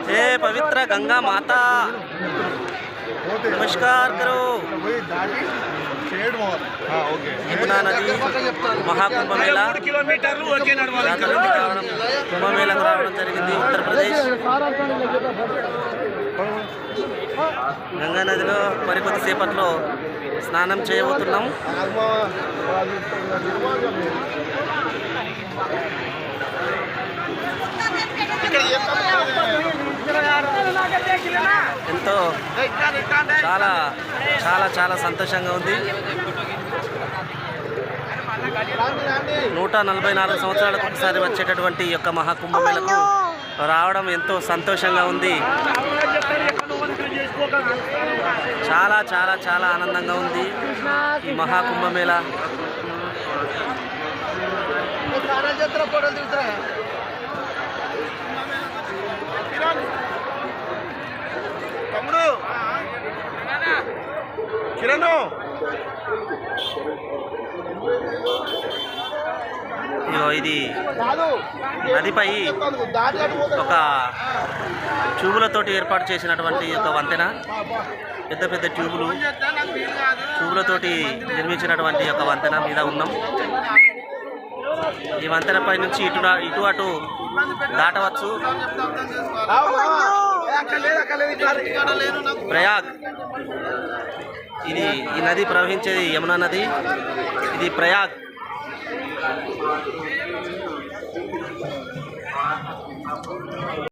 हे पवित्र गंगा माता नमस्कार करो। यमुना नदी महाकुंभ मेला कुंभ मेला రావడం జరిగింది ఉత్తరప్రదేశ్ గంగా నదిలో మరికొద్ది సేపట్లో స్నానం చేయబోతున్నాం. ఎంతో చాలా చాలా చాలా సంతోషంగా ఉంది. 144 సంవత్సరాలకు ఒకసారి వచ్చేటటువంటి యొక్క మహాకుంభమేళకు రావడం ఎంతో సంతోషంగా ఉంది. చాలా చాలా చాలా ఆనందంగా ఉంది ఈ మహాకుంభమేళ. ఇది నదిపై ఒక ట్యూబులతోటి ఏర్పాటు చేసినటువంటి ఒక వంతెన. పెద్ద పెద్ద ట్యూబులతోటి నిర్మించినటువంటి ఒక వంతెన మీద ఉన్నాం. ఈ వంతెనపై నుంచి ఇటు అటు దాటవచ్చు. ప్రయాగ్ ఈ నది ప్రవహించేది యమునా నది. ఇది ప్రయాగ్.